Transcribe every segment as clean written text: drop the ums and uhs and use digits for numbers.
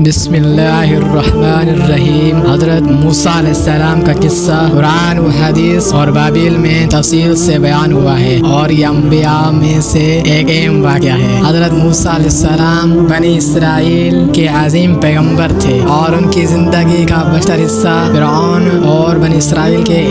بسم اللہ الرحمن الرحیم۔ حضرت موسیٰ علیہ السلام کا قصہ قرآن و حدیث اور بابل میں تفصیل سے بیان ہوا ہے اور یہ انبیاء میں سے ایک اہم واقعہ ہے۔ حضرت موسیٰ علیہ السلام بنی اسرائیل کے عظیم پیغمبر تھے اور ان کی زندگی کا بیشتر حصہ فرعون اور بنی اسرائیل کے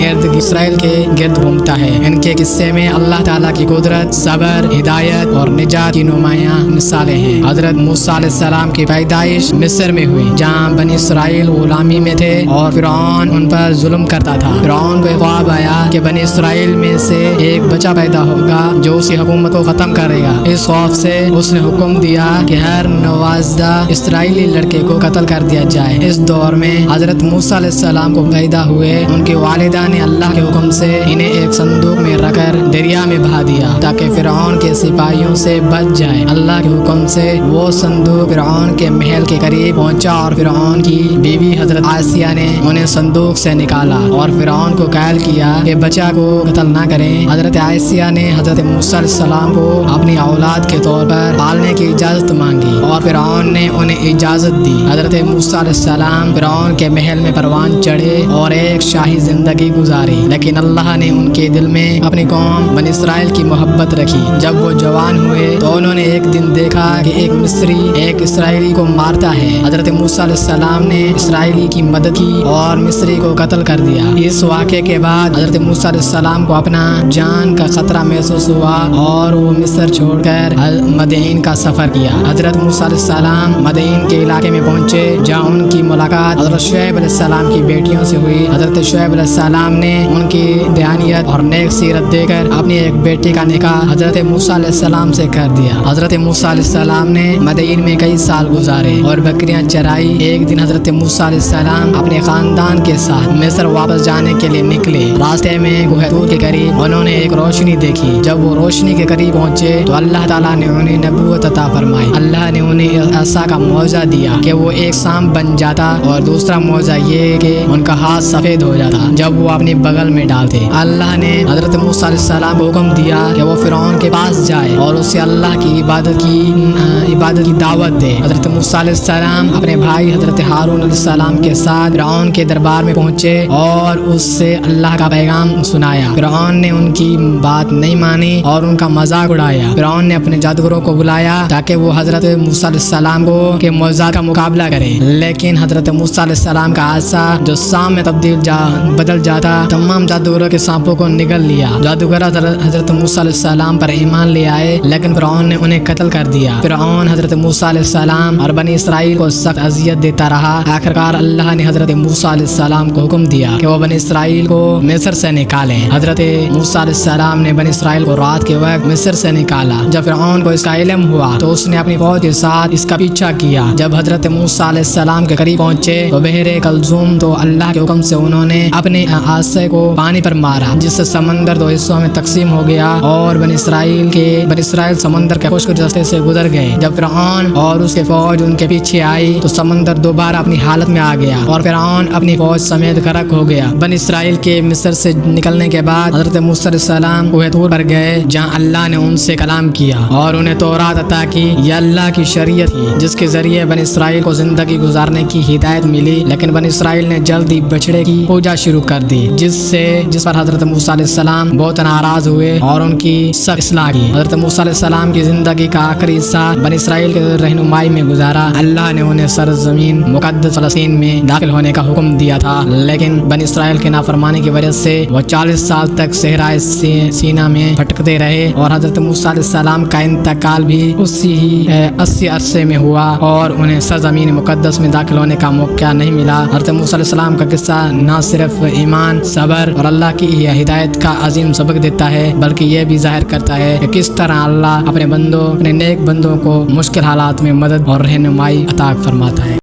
گرد گھومتا ہے۔ ان کے قصے میں اللہ تعالیٰ کی قدرت، صبر، ہدایت اور نجات کی نمایاں مثالیں ہیں۔ حضرت موسیٰ علیہ السلام کی پیدائش مصر میں ہوئی، جہاں بنی اسرائیل غلامی میں تھے اور فرعون ان پر ظلم کرتا تھا۔ فرعون کو خواب آیا کہ بنی اسرائیل میں سے ایک بچہ پیدا ہوگا جو اس کی حکومت کو ختم کرے گا۔ اس خوف سے اس نے حکم دیا کہ ہر نوزائیدہ اسرائیلی لڑکے کو قتل کر دیا جائے۔ اس دور میں حضرت موسیٰ علیہ السلام کو پیدا ہوئے ان کی والدہ نے اللہ کے حکم سے انہیں ایک صندوق میں رکھ کر دریا میں بہا دیا تاکہ فرعون کے سپاہیوں سے بچ جائے۔ اللہ کے حکم سے وہ صندوق فرعون کے محل کے قریب پہنچا اور فرعون کی بیوی حضرت عائشہ نے انہیں صندوق سے نکالا اور فرعون کو قائل کیا کہ بچہ کو قتل نہ کریں۔ حضرت عائشہ نے حضرت موسیٰ علیہ السلام کو اپنی اولاد کے طور پر پالنے کی اجازت مانگی اور فرعون نے انہیں اجازت دی۔ حضرت موسیٰ علیہ السلام فرعون کے محل میں پروان چڑھے اور ایک شاہی زندگی گزاری، لیکن اللہ نے ان کے دل میں اپنی قوم بنی اسرائیل کی محبت رکھی۔ جب وہ جوان ہوئے تو انہوں نے ایک دن دیکھا کہ ایک مصری ایک اسرائیلی کو مارتا ہے۔ حضرت موسیٰ علیہ السلام نے اسرائیلی کی مدد کی اور مصری کو قتل کر دیا۔ اس واقعے کے بعد حضرت موسیٰ علیہ السلام کو اپنا جان کا خطرہ محسوس ہوا اور وہ مصر چھوڑ کر مدین کا سفر کیا۔ حضرت موسیٰ علیہ السلام مدین کے علاقے میں پہنچے جہاں ان کی ملاقات حضرت شعیب علیہ السلام کی بیٹیوں سے ہوئی۔ حضرت شعیب علیہ السلام نے ان کی دیانت اور نیک سیرت دے کر اپنی ایک بیٹی کا نکاح حضرت موسیٰ علیہ السلام سے کر دیا۔ حضرت موسیٰ علیہ السلام نے مدین میں کئی سال گزارے اور بکریاں چرائی۔ ایک دن حضرت موسیٰ علیہ السلام اپنے خاندان کے ساتھ مصر واپس جانے کے لیے نکلے۔ راستے میں کوہ طور کے قریب انہوں نے ایک روشنی دیکھی۔ جب وہ روشنی کے قریب پہنچے تو اللہ تعالیٰ نے انہیں نبوت عطا فرمائی۔ اللہ نے انہیں ایسا کا معجزہ دیا کہ وہ ایک سانپ بن جاتا اور دوسرا معجزہ یہ کہ ان کا ہاتھ سفید ہو جاتا جب وہ اپنی بغل میں ڈالتے۔ اللہ نے حضرت موسیٰ علیہ السلام کو حکم دیا کہ وہ فرعون کے پاس جائے اور اسے اللہ کی عبادت کی دعوت دے۔ حضرت موسیٰ علیہ السلام اپنے بھائی حضرت ہارون علیہ السلام کے ساتھ فرعون کے دربار میں پہنچے اور اس سے اللہ کا پیغام سنایا۔ فرعون نے ان کی بات نہیں مانی اور ان کا مذاق اڑایا۔ فرعون نے اپنے جادوگروں کو بلایا تاکہ وہ حضرت موسیٰ علیہ السلام کے معجزات کا مقابلہ کریں، لیکن حضرت موسیٰ علیہ السلام کا عصا جو سانپ میں بدل جاتا تمام جادوگروں کے سانپوں کو نگل لیا۔ جادوگر حضرت موسیٰ علیہ السلام پر ایمان لے آئے لیکن فرعون نے انہیں قتل کر دیا۔ فرعون حضرت موسیٰ علیہ السلام اور بنی اسرائیل کو سخت اذیت دیتا رہا۔ آخرکار اللہ نے حضرت موسیٰ علیہ السلام کو حکم دیا کہ وہ بنی اسرائیل کو مصر سے نکالیں۔ حضرت موسیٰ علیہ السلام نے بنی اسرائیل کو رات کے وقت مصر سے نکالا۔ جب فرعون کو اس کا علم ہوا تو اس نے اپنی فوج کے ساتھ اس کا پیچھا کیا۔ جب حضرت موسیٰ علیہ السلام کے قریب پہنچے تو بحر کلزوم تو اللہ کے حکم سے انہوں نے اپنے عصا کو پانی پر مارا جس سے سمندر دو حصوں میں تقسیم ہو گیا اور بنی اسرائیل سمندر کے خشک راستے سے گزر گئے۔ جب فرعون اور اس کے فوج ان کے پیچھے آئی تو سمندر دوبارہ اپنی حالت میں آ گیا اور فرعون اپنی فوج سمیت غرق ہو گیا۔ بنی اسرائیل کے مصر سے نکلنے کے بعد حضرت موسیٰ علیہ السلام کوہ طور پر گئے جہاں اللہ نے ان سے کلام کیا اور انہیں تورات عطا کی۔ یہ اللہ کی شریعت تھی جس کے ذریعے بنی اسرائیل کو زندگی گزارنے کی ہدایت ملی، لیکن بنی اسرائیل نے جلدی بچڑے کی پوجا شروع کر دی جس پر حضرت موسیٰ علیہ السلام بہت ناراض ہوئے اور ان کی سخت اصلاح کی۔ حضرت موسیٰ علیہ السلام کی زندگی کا آخری حصہ بنی اسرائیل کے رہنمائی میں گزارا۔ اللہ نے انہیں سرزمین مقدس فلسطین میں داخل ہونے کا حکم دیا تھا، لیکن بنی اسرائیل کے نافرمانی کی وجہ سے وہ 40 سال تک صحرائے سینا میں بھٹکتے رہے اور حضرت موسیٰ علیہ السلام کا انتقال بھی اسی عرصے میں ہوا اور انہیں سرزمین مقدس میں داخل ہونے کا موقع نہیں ملا۔ حضرت موسیٰ علیہ السلام کا قصہ نہ صرف ایمان، صبر اور اللہ کی ہدایت کا عظیم سبق دیتا ہے بلکہ یہ بھی ظاہر کرتا ہے کہ کس طرح اللہ اپنے نیک بندوں کو مشکل حالات میں مدد اور رہنمائی عطا فرماتا ہے۔